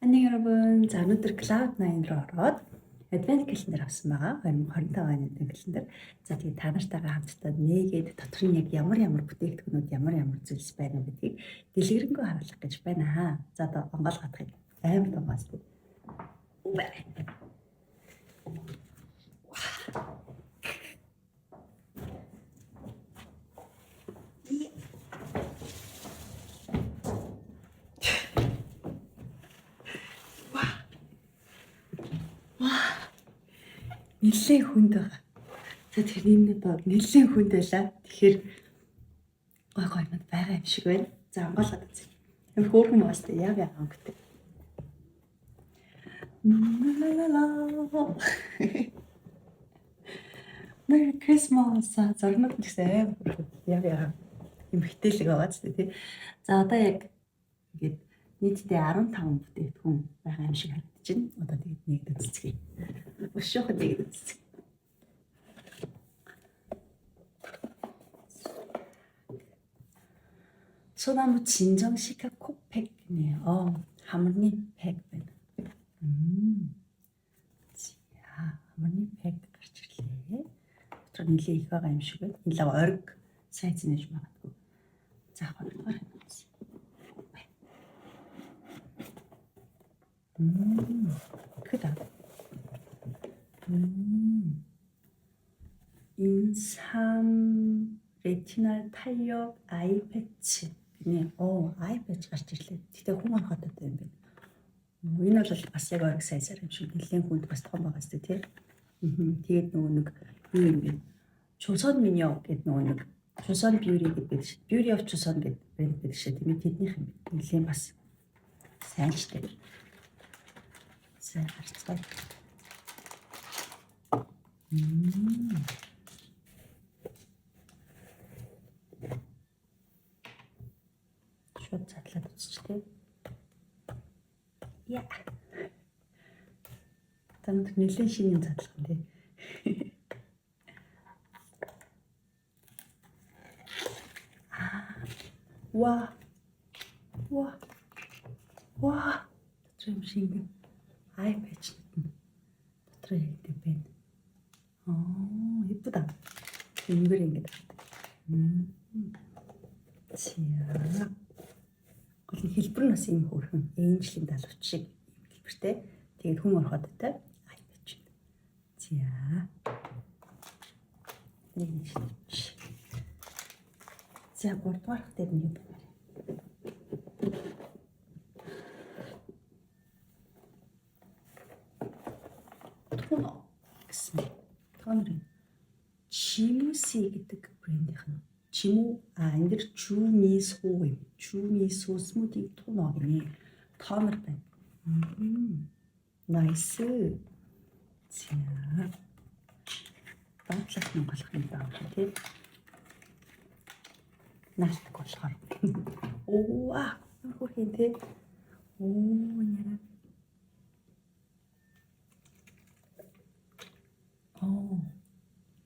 안녕 여러분. 자, 오늘 클라우드9로 ороод advent calendar авсан байгаа. 2025 оны advent calendar. За, тэгээд та нартайгаа хамтдаа нээгээд дотор нь яг ямар бүтээгдэхүүнүүд ямар зүйлс байна гэдгийг дэлгэрэнгүй харуулах гэж байна хаа. За, одоо онгойлгохыг амар томоос. Нэлээд хүнд байгаа. За тэр энэ одоо нэлээд хүнд байлаа. Тэгэхээр гой юмд байгаа юм шиг байна. За онгойлгоод үзье. Тэр хөөрхөн баста яг өнгөтэй. Merry Christmas. Зорнод гэсэн яг эмхтэлэг байгаа ч тий. За одоо яг ингээд нийтдээ 15 бүтээгдэхүүн байгаа юм шиг харагдаж байна. Одоо тэгээд нэг үзцгээе. Өшөөхөд нэг үзцгээе. 소나무 진정시카 코팩 네요. 하모니 팩 байна. За 하모니 팩 гарч ирлээ. Дотор нэлээ их байгаа юм шиг байна. Нэлээ ориг сайз нэж магадгүй. За хоёрдугаар үзье. 크다. 인삼 레티날 탄력 아이 패치. 네, 아이 패치 гарч ирлээ. Тэгтээ хүн анхаатай юм байна. Энэ бол бас яг ориг сайзаар юм шиг нэлээд хүнд бас том байгаа зү тий. Тэгээд нөгөө нэг юу юм бэ? Чусон миньо гэдэг нөгөө нэг Чусон beauty гэдэг шиг beauty of Чусон гэдэг брэнд гэдэг шиг тийм тэднийх юм. Нэлээд бас сайн ч дээ. Сайн харцгаа. Шууд задлаад үзчихлээ. Яа. Танд нэлээд шинийн задлах юм тий. Ва. Тэр юм шиг ай 패치 дотор хийдэг байна. 예쁘다. 은근 이게 자, 거기 хэлбэрнээс юм хөөрхөн энэжлийн далавч шиг хэлбэртэй. Тэгээд хүн ороход та ай 패치. За. За, гуравдугаар хатад нь юу бэ? 토너 гэсэн. 토너는 지무시 гэдэг 브랜드ийнх нь. 지무 энэ дэр 주미소 юм. 주미소 스무디 토너 гэнэ. 토너 байна. 나이스. 자. баадлах нь болох юм даа тий. Наалтаг болохоор. Хөрхийн тий. Яа.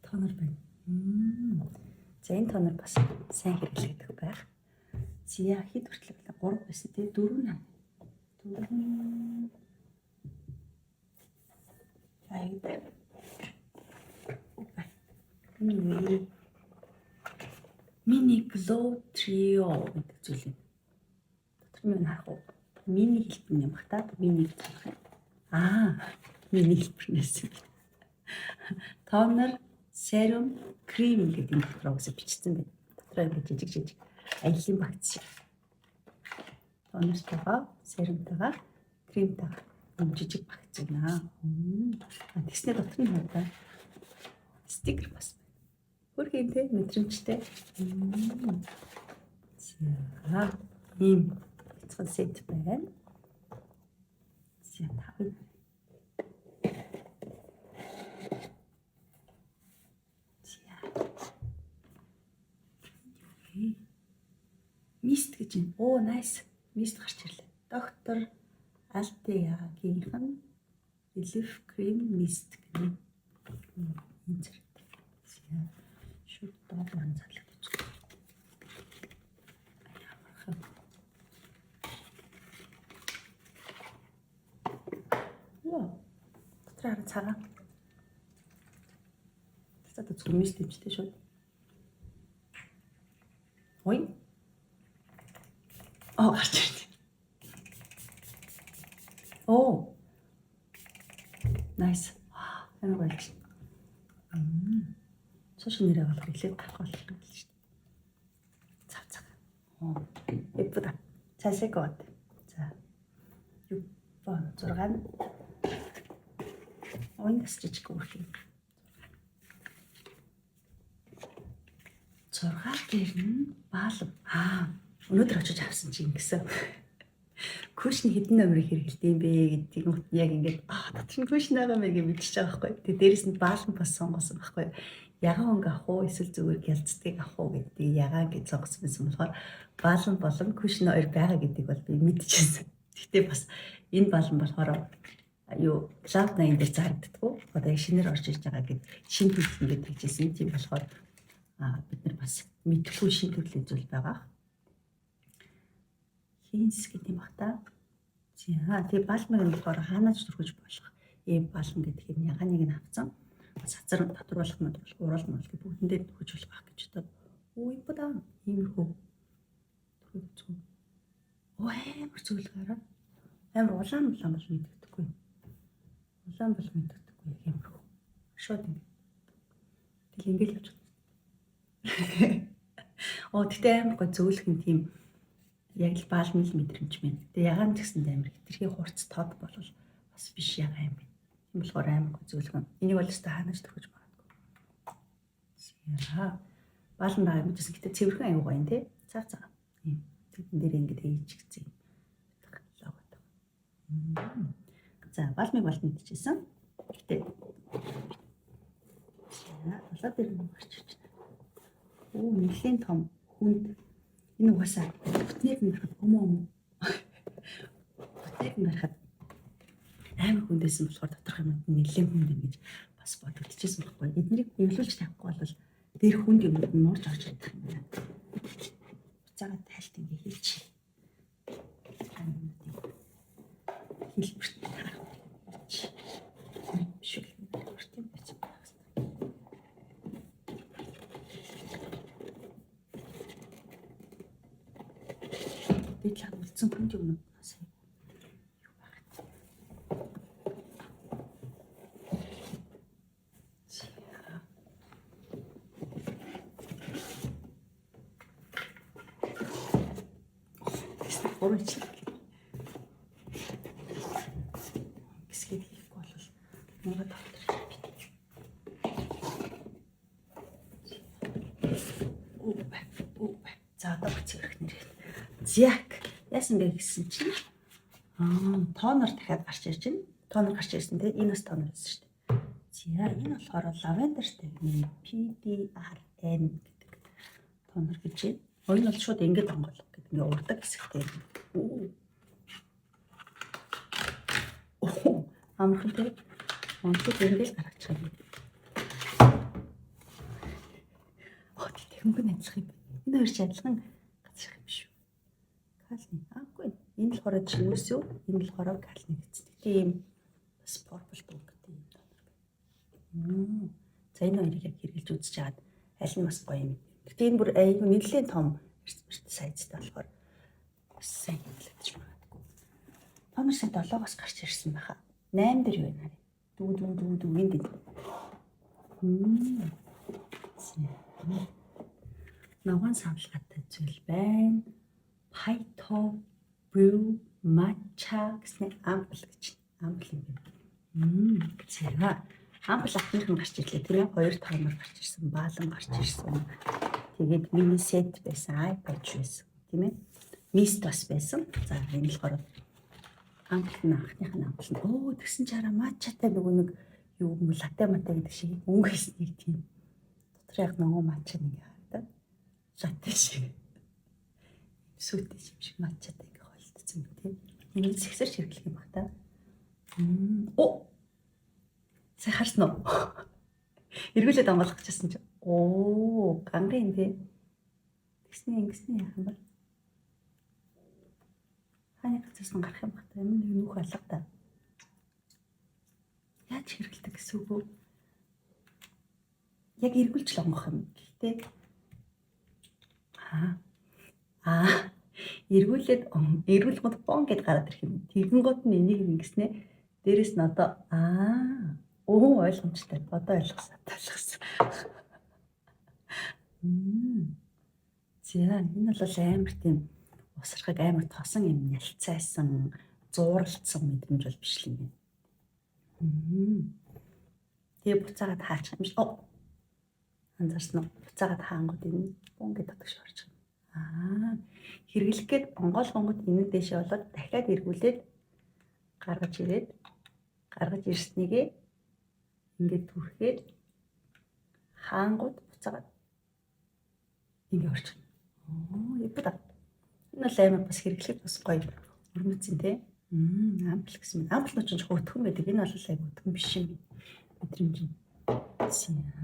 Тонер байна. За энэ тонер бас сайн хэрэглэгдэх байх. Зя хэд хүртэл 3 байсан тий 4 нам. 4. Айд. Mini Glow Trio гэдэг зүйл юм. Дотор нь харах уу? Мини хэлбэр юм бах та. Мини хэлбэр. Мини хэлбэрнээс. Тонер, серум, крем гэдэг юм дотроо үсэ бичсэн байна. Дотроо ингэ жижиг аялын багц шиг. Тонертойгоо, серумтойгоо, кремтойгоо юм жижиг багц байна. Тэгснээр дотор нь хаваа стикер бас. Хөрхийн тэ мэдрэмжтэй. За, ийм бяцхан сет байна. За, тавь. Мист гэж юм. Nice. Мист гарч ирлээ. Доктор Алтеягийнх нь Relief Cream Mist гэнэ. Энэ зэрэг. Шууд доолон залгаж үзье. Йоо. Дотор хараа цагаан. Тэцээд зүгмэс дэвчтэй шүү. Ой. Гарч ирдэ. Оо. Nice. Энэ гоё. Цоошин нэрээ болох хэлээд гарах болох юм л шүү дээ. Цав. Эппуда. Цаасэкот. За. 6. Онгас жижиг үрх юм. 6 дээр нь баалам. Өнөөдөр очиж авсан чи ингэсэн. Кушны хэдэн номерыг хэрэгэлдэв юм бэ гэдгийг яг ингээд дотор нь кушн байгаа мэй гэж мэдчихэж байгаа байхгүй. Тэгээ дээрэс нь баалан бас сонгосон байхгүй. Ягаан өнгө авах уу эсвэл зүгээр гялцдгийг авах уу гэдгийг ягаан гэж сонгосон байсан болохоор баалан болон кушн хоёр байгаа гэдгийг бол би мэдчихсэн. Гэхдээ бас энэ баалан болохоор Cloud 9 дээр зарагддаггүй. Одоо шинээр орж иж байгаа гэд шинэ төрөл ингээд хэлжсэн. Тийм болохоор бид нар бас мэдхгүй шинэ төрлийн зүйл байгаа. Хинс гэдэг юм бах та. Тэгээ баалмыг нь болохоор хаанаач төрхөж болох. Ийм баалан гэдэг юм ягааныг нь авцсан. Сацар дотор болох нь уурал нь бол бүгдэн дээр төрхөж болох гэж бодоод ууйпудаа иймэрхүү төрхөж зүг. Амар зүйлгаараа амар улаан бол мэддэггүй. Улаан бол мэддэггүй иймэрхүү. Шууд ингэ. Тэгэл ингээл явж байна. Тэгтээ амар гоо зөөлөх юм тийм яг л баалны л мэдрэмж байна. Тэгээ ягаан ч гэсэн амар хитрхи хурц тод болвол бас биш ягаа юм байна. Тийм болохоор амар гоо зөөлгөн. Энийг бол өстой хаанаач төрхөж магадгүй. Баалан байгаа юм гэсэн. Гэтэ цэвэрхэн аюу гоё юм тий. Цаа. Ийм. Тэгэн дээр ингэж хийчихсэн юм. За, баалмыг бол мэдчихсэн. Гэтэ болоод дээр нь гарч ирж байна. Нэлийн том хүнд энэ угаасаа бүтнээр нь харахад өмөө. Бүтнээр нь харахад амар хүндээсэн болохоор доторх юмд нэлийн хүнд ингэж бас бодогдчихсэн байхгүй. Эднийг эвлүүлж тавихгүй бол дээр хүнд юмуд нь нуурж орж ирэх юм байна. Буцаагаад тайлт ингэ хийчих. Хэлбэрт харах. Шиг хүртэн бац. Дэглээ үлдсэн хүнд юм уу? Сайн. Юу багт. Орч. Гисгэд хийхгүй бол мага доктор. За одоо бац ирэх нэр. Зяк. Яасан бэ гэсэн чинь тонор дахиад гарч ирж байна. Тонор гарч ирсэн те энэ бас тонор байсан шүү дээ. За энэ болохоор lavender-тэй PDRN гэдэг тонор гэж байна. Энэ бол шууд ингэж онгойлго гэдэг ингээ урдаг хэсэгтэй. Амархан те онцгой ингэж гаргачих юм. Хөнгөн ажиллах юм. Энэ хоёр ч адилхан газрах юм шүү. Калний. Үгүй. Энэ болохоор жимс юу? Энэ болохоор калний гэсэн. Тийм бас purple dog гэдэг юм даа. За энэ хоёрыг яг хэрэгжилж үзэж чаад аль нь бас гоё юм. Гэтэ энэ бүр аюу нэлээд том сайзтай болохоор бас сайн хэлж магадгүй. Тонор сая 7-оос гарч ирсэн байхаа. 8 дээр юу байна? Дүү энд. Ногоон савлгаатай зүйл байна. Phyto brew matcha гэсэн амбл гэж. Амбл юм байна. За. Амбл ахных нь гарч ирлээ. Тэр 2 тонор гарч ирсэн. Баалан гарч ирсэн. Тэгээд мини сет байсан. iPad байсан. Тийм ээ. Мист бас байсан. За энэ болохоор амбл нь анхных нь амбл нь. Тэгсэн чараа матчатай нөгөө нэг юу юм латте матте гэдэг шиг өнгө хийснийг тийм. Дотор яг нөгөө матча нэг харагдаад. Латте шиг. Сүттэй юм шиг матчатай ингээ холдсон юм тийм. Энэ сэгсэрч хэрэглэх юм баг та. Сайн харсан уу? Эргүүлээд амгалахчихсан чи. Ганган тий. Тэгснэ ингэснэ яах юм бол? Хааны гацсан гарах юм баг та. Энэ нэг нүүх алга та. гэсэн үг үү? Яг эргүүлж лонгох юм. Гэхдээ эргүүлэхэд бон гэд гараад ирэх юм. Тэгэн гот нь энийг ингэснэ. Дээрэс нь одоо ойлгомжтой. Одоо ойлгосон. За энэ бол амар тийм усрахыг амар тосон юм ялцайсан, зууралцсан мэдрэмж бол биш л юм. Тэгээ буцаагаад хаачих юм шиг. Анзаарсан уу? Буцаагаад хаангууд энэ бон гэдэг татгаш орж байгаа. Хэрэглэх гээд гонгод энэ дэшээ болоод дахиад эргүүлээд гаргаж ирснийгээ ингээд түрхээд хаангууд буцаагаад ингээд орчих. Япад. Энэ бол амар бас хэрэглэхэд бас гоё өрмөцсөн те. Ампл гэсэн юм. Ампл нь ч өтгөн байдаг. Энэ бол айгу өтгөн биш юм. Мэдрэмж юм.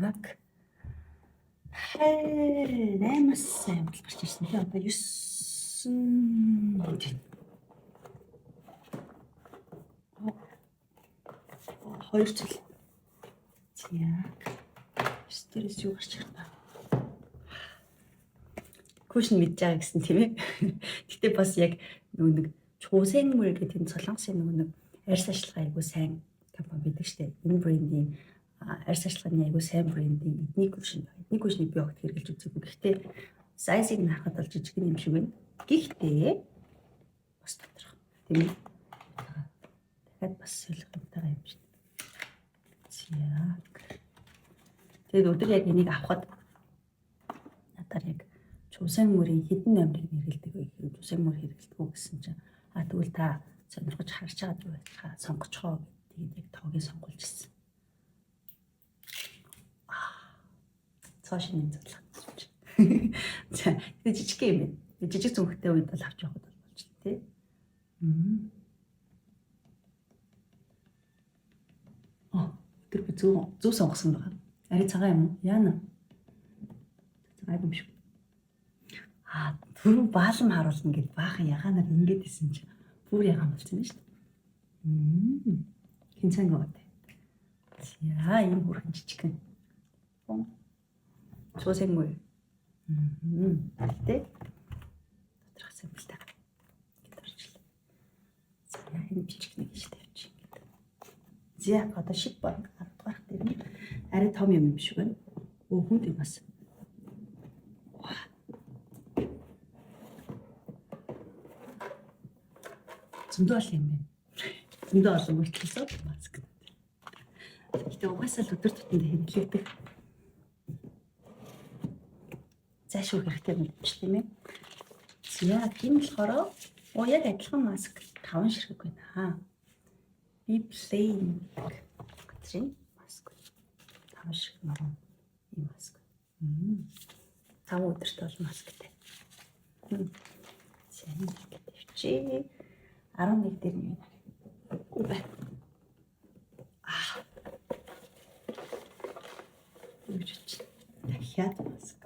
Яг 8-аас ампл гарч ирсэн те. Одоо 9 2 цэл. Яг стресс юу гарч ирнэ. Кушн мэдж байгаа гэсэн тийм ээ. Гэтэ бас яг нэг чуусэн мөр гэдэг энэ солонгосын нэг арьс ашиглага айгуу сайн компани байдаг штэ. Энэ брендийн арьс ашиглагын айгуу сайн брендийн эдний кушны би огт хэрэглэж үзээгүй. Гэхдээ сайзыг харахад бол жижиг юм шиг байна. Гэхдээ бас тодорхой тийм ээ. Дахиад бас солихтойгоо юм шиг. Яг. Тэгээд өдөр яг энийг авахад надаар яг чуусан мөрийн хэдэн номерыг хэрэгэлдэг вэ гэхээр чуусан мөр хэрэгэлдэг үү гэсэн чинь тэгвэл та сонирхож харж байгаа юу байхаа сонгоцгоо гэдэг яг тоогийг сонгуулж ирсэн. Цаашны зөвлөх. За тэгээд жижиг юм байна. Жижиг зүнхтэй үед бол авч явахд болж байна тий. Тэр би зөв сонгосон байгаа. Ари цагаан юм уу? Яана. Цагаан юм шиг. Түрүү баалан харуулна гэд баахан ягаанаар ингэж исэн чинь бүр ягаан болсон шүү дээ. Хинцэн гоод. За ийм хүрхэн жижигхэн. Чуусан мөр. Тэ. Доторх сэмбэлтэй. Гэт орчлаа. За энэ жижигхэн гэж тавьчих. За одоо шид баг 10 дахь дээр нь арай том юм шиг байна. Хүн юм бас. Зөндөө юм байна. Зөндөө олон мөртлөөс маск. Гэтэ угаасаа л өдөр тутмын хэрэглэдэг. Заашгүй хэрэгтэй юм тийм ээ. За тийм болохоор яг адилхан маск 5 ширхэг байна. Би plain гэтрийн маск. 5 ширхэг ногоон ийм маск. 5 өдөрт бол масктай. Сайн гэвчээ. 11 дээр нь үгүй. Үгүй. Дахиад маск.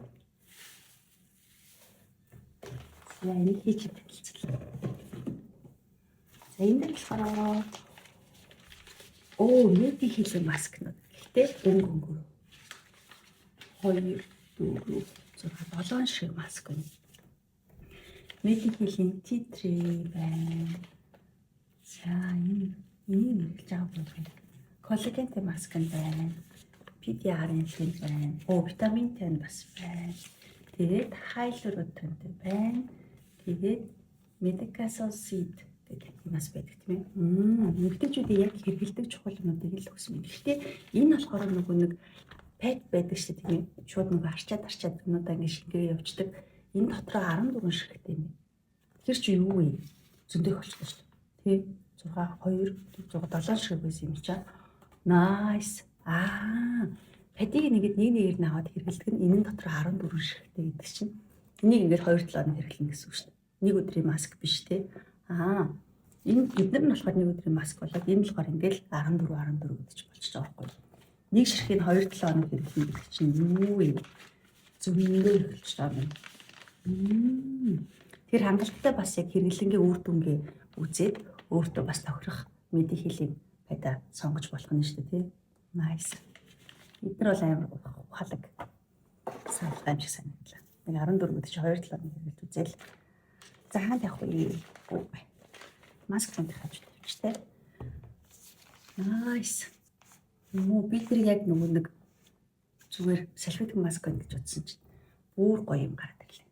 За энэ хийж хэлцэл. За энэ болохоор меди хийлийн маскнууд. Гэхдээ өнгөнгөр 2 4 6 7 шиг маск байна. Меди хийлийн титри байна. За энэ хэрэглэж байгаа бол коллагентэй маск байна. PDR-ын хин байна. Витаминтэй бас байна. Тэгээд хайлууруудтай байна. Тэгээд Medicasul seed гэдэг юмас байдаг тийм ээ. Эмэгтэйчүүдийн яг хэрэгэлдэг чухал юмнуудыг л өгсөн юм. Гэхдээ энэ болохоор нэг пэт байдаг шүү дээ тийм ээ. Шууд нэг арчаад юмудаа ингэ шингээ явуулдаг. Энэ дотроо 14 ширхэгтэй юм. Тэр чи юу вэ? Зөндөх болчихсон шүү дээ. Тий 6 2 4 7 ширхэг байсан юм чаа. Nice. Пэдийг нэгээр нь аваад хэрэгэлдэг нь энэ дотроо 14 ширхэгтэй гэдэг чинь. Энийг ингээд 2-7 хоног хэрэглэнэ гэсэн үг шүү дээ. Нэг өдрийн маск биш те. Энэ бид нар нь болохоор нэг өдрийн маск болоод энэ болохоор ингээд 14 гэдэж болчих жоох байхгүй. Нэг ширхгийг 2-7 хоног хэрэглэнэ гэдэг чинь юу вэ? Зөвнөөр эхэлж байгаа юм. Тэр хангалттай бас яг хэрэглэнгийн үр дүнгээ үзээд өөртөө бас тохирох меди хийлийн пайда сонгож болох нь шүү дээ тий. Nice. Эдгээр бол амар ухаалаг саналтай юм шиг санагдлаа. Нэг 14-д чи 2 7 хэрэгэлт үзэл. За хаана явах вэ? Маск зонт хавч тавьчтай. Nice. Би тэр яг нэг зүгээр салфетик маск гэж бодсон чинь бүр гоё юм гараад ирлээ.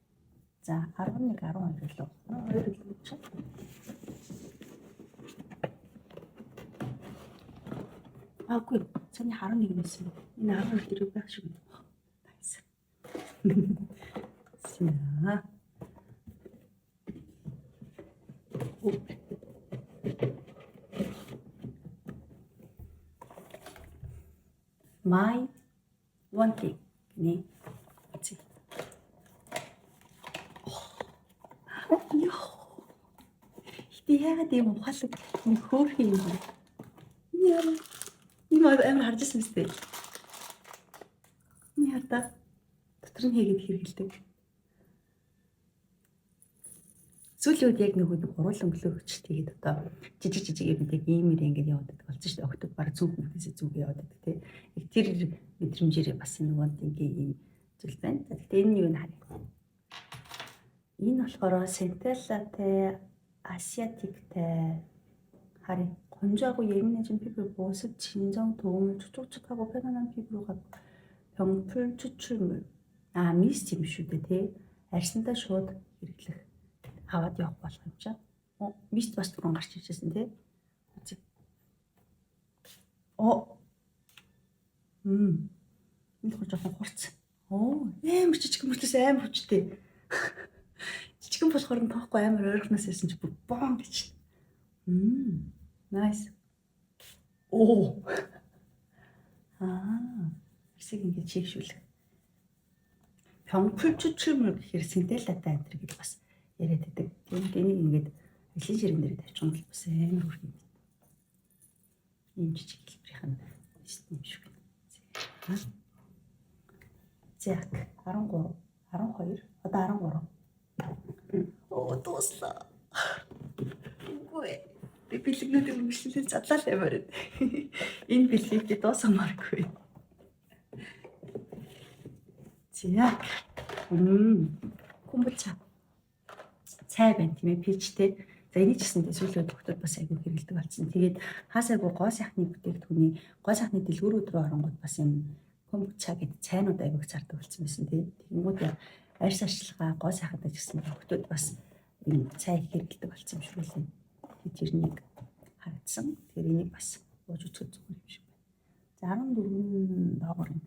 За 11 12 лөө. 12 лөө чи. Аагүй цааны 11 байсан. Энэ 12 дэрэг байх шиг байна. Nice. Сина. My one thing гинэ. Хитэ яагаад юм ухаалаг хөөх юм бэ? Яа. Имаа амар харж ирсэн мэт. Яа дотор нь хийгээд хэрэгэлдэг. Сүүлийн үед яг нэг гурван өнгөлөөгч тэгээд одоо жижиг юм яг иймэр ингэж яваад байдаг болсон шүү дээ. Октод баг зүг мэдээсээ зүгээ яваад байдаг тий. Яг тэр мэдрэмжээрээ бас нэг ингийн ийм зүйл байна. Гэхдээ энэ юу нэ харъя. Энэ болохоор Centella-тэй Asiatic-тэй харъя. 건조하고 예민해진 피부를 보습, 진정 도움을 촉촉하고 편안한 피부로 병풀 추출물. 미스트 юм шүү дээ тий. Арьсандаа шууд хэрэглэх аваад явах болох юм чаа. Мист бас түрүүн гарч иржсэн тий. Энэ хурж жоохон хурц. Амар жижигэн мөртлөөс амар хүчтэй. Жижигэн болохоор нь тоохгүй амар ойрхоноос ирсэн чи бүр бон гэж. Nice. Хэсэг ингэж чийгшүүлэх. 병풀 추출물 гэхээр Centella-тай энэ гэж бас яриад байдаг. Тэгээд энийг ингээд ажлын ширэн дээр тавьчихсан бол бас амар хүрх юм. Ийм жижиг хэлбэрийн юм шиг байна. Зяк 13, 12, одоо 13. Дуслаа. Үгүй. Би бэлгнүүдийг мөрчлөлөө задлаа л ямаар. Энэ бэлгийг дуусамааргүй. Зяк. Комбуча. Цай байна тийм ээ пичтэй. За энийг ч гэсэндээ сүүлийн доктор бас айгүй хэрэгэлдэг болсон. Тэгээд хаасайгүй гоо сайхны бүтээгдэхүүний гоо сайхны дэлгүүрүүд рүү оронгууд бас юм комбуча гэдэг цайнууд айгүй зардаг болсон байсан тийм. Тэгэнгүүт арьс арчилгаа гоо сайхандаа ч гэсэн доктор бас юм цай хэрэгэлдэг болсон юм шиг үлээ. Тэрнийг харагдсан. Тэгэхээр энийг бас ууж үзэх зүгээр юм шиг байна. За 14 доогоор нь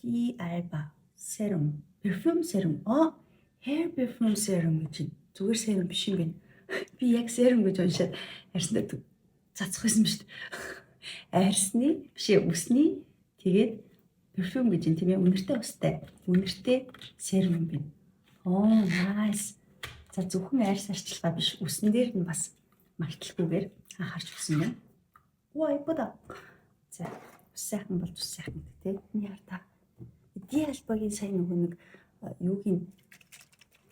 Ди Alba serum, perfume serum. Hair perfume serum гэж зүгээр serum биш юм байна. Би яг serum гэж уншаад арьсандаа цацах байсан шүү дээ. Арьсны биш үсний тэгээд perfume гэж тийм ээ үнэртэй устай. Үнэртэй serum юм байна. Nice. За зөвхөн арьс арчилгаа биш үсэн дээр нь бас марталгүйгээр анхаарч өгсөн юм. Айбада. За ус сайхан бол ус сайхан гэдэг тийм. Яар та Ди Alba-гийн сайн нэг юугийн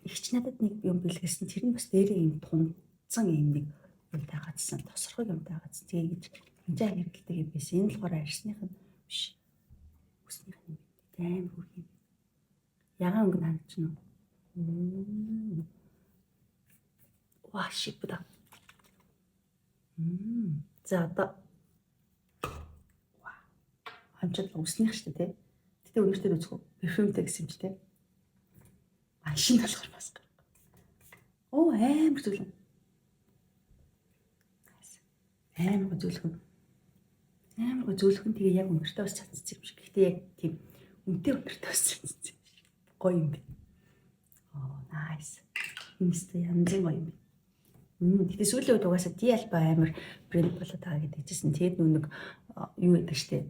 ихч надад нэг юм бэлгэлсэн. Тэр нь бас дээрээ юм тунцсан юм нэг юм таагаадсан. Тосрохыг юм таагаадсан. Тэгээ гэж хинжээ хэрэгэлдэг юм байсан. Энэ болохоор арьсных нь биш. Үсних нь амар хөрх юм. Ягаан өнгө хандж нь. Ваа шипда. За одоо хамчаад үснийх шүү дээ. Тэгтээ өнөртөө үзэх үү? Перфюмтэй гэсэн юм чи тээ. Шинэ болохоор бас. Амар зөвлөн. Амар зөвлөн. Амар зөвлөн тэгээ яг өнөртөө бас чадсан юм шиг. Гэхдээ яг тийм үнэтэй өнөртөө бас чадсан. Гоё юм байна. Nice. Инста янз гоё юм. Тэгтээ сүүлийн үед угаасаа Ди Alba амар брэнд болоод байгаа гэдэг чижсэн. Тэгээд нүг юу гэдэг штэ.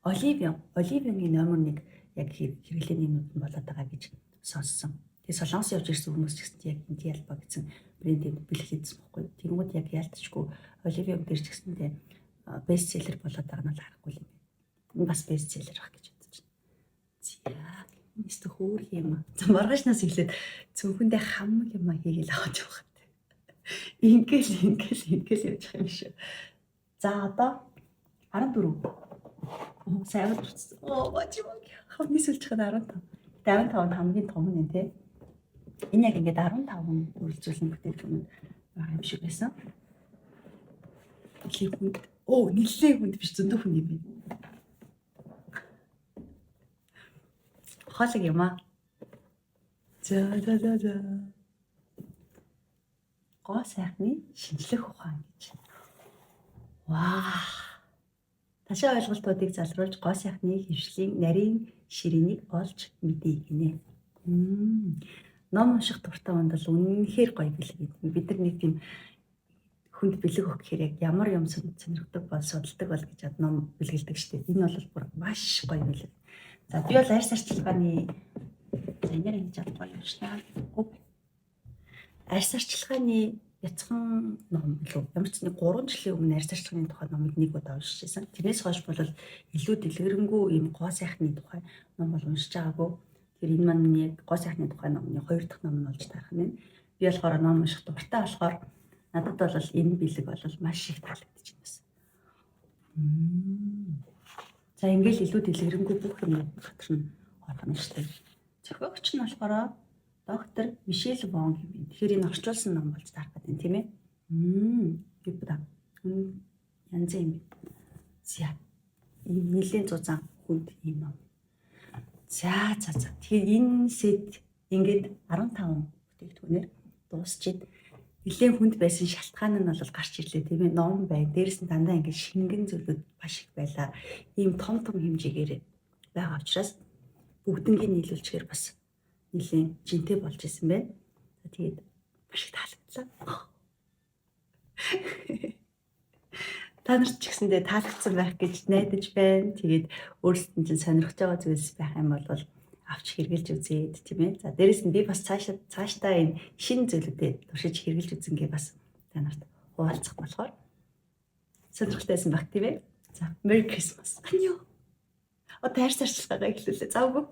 Оливиагийн номер 1 яг хэрэглээний юмуд нь болоод байгаа гэж сонссон. Тэгээ Солонгос явж ирсэн хүмүүс ч гэсэн яг Ди Alba гэсэн брендийг бэлгэлсэн байхгүй. Тэгмүүд яг яалтчгүй Оливиаг дээр ч гэсэндээ бестселлер болоод байгаа нь харахгүй юм байна. Энэ бас бестселлер ах гэж бодож байна. Зяа, нэстэ хөөх юм. За маргаашнаас эхлээд цөөхөндөө хамаг юм хийгээл аваад явах. Ингээл явж байгаа юм шүү. За одоо 14. Сайн болчихсон. Бачимаг. Хамгийн сүүлч хаад 15. 15 нь хамгийн том нь тий. Энэ яг ингээд 15 үйлчлүүлэн бүтээгдэхүүн байгаа юм шиг байсан. Нэлээд хүнд биш зөндөө хүн юм байна. Хоолой юм аа. За. Гоо сайхны шинжлэх ухаан гэж. Ваа. Ташаа ойлголтуудыг залруулж гоо сайхны хөвшлийн нарийн ширээнийг олж мэдээ гинэ. Ном унших дуртай хүнд бол үнэнхээр гоё бэлэг. Бид нар нэг тийм хүнд бэлэг өгөх гэхээр яг ямар юм сонирхдаг бол судалдаг бол гэж ном бэлгэлдэг штеп. Энэ бол бүр маш гоё бэлэг. За би бол арьс арчилгааны энээр ингэж гоё юм шнаа. Арьс арчилгааны яцхан ном лөө ямар ч нэг 3 жилийн өмнө арьс арчилгааны тухай номыг нэг удаа уншижсэн. Тэрнээс хойш бол илүү дэлгэрэнгүй ийм гоо сайхны тухай ном бол уншиж байгаагүй. Тэр энэ маань яг гоо сайхны тухай номны 2 дахь ном нь болж таарах нь. Би болохоор ном унших дуртай болохоор надад бол энэ бэлэг бол маш их таалагдчих юм байна. За ингээл илүү дэлгэрэнгүй бүх юм дотор нь орох нь шүү дээ. Зохиогч нь болохоор доктор Мишель Вонг юм. Тэгэхээр энэ орчуулсан ном болж таарах гэдэг юм тийм ээ. Юудаг. Янз юм. За. Ийм нэлийн зузаан хүнд юм ном. За. Тэгэхээр энэ сет ингээд 15 бүтээгдэхүүнээр дуусчихэд нэлээд хүнд байсан шалтгаан нь бол гарч ирлээ тийм ээ. Ном бай. Дээрээс нь дандаа ингээд шингэн зүйлүүд маш их байлаа. Ийм том хэмжээгээр байгаа учраас бүгднийг нийлүүлчихээр бас нэлээд жинтэй болж исэн байна. Тэгээд маш их таалагдлаа. Та нарт ч гэсэндээ таалагдсан байх гэж найдаж байна. Тэгээд өөрсдөд нь сонирхож байгаа зүйлс байх юм бол авч хэрглэж үзээд тийм ээ. За дээрэс нь би бас цаашдаа энэ шинэ зүйлүүдэд туршиж хэрглэж үзэнгээ бас та нарт хуваалцах болохоор сонирхолтойсэн байх тийм ээ. За Merry Christmas. Анё. Одоо арьс арчилгаагаа эхлүүлээ. Завгүй.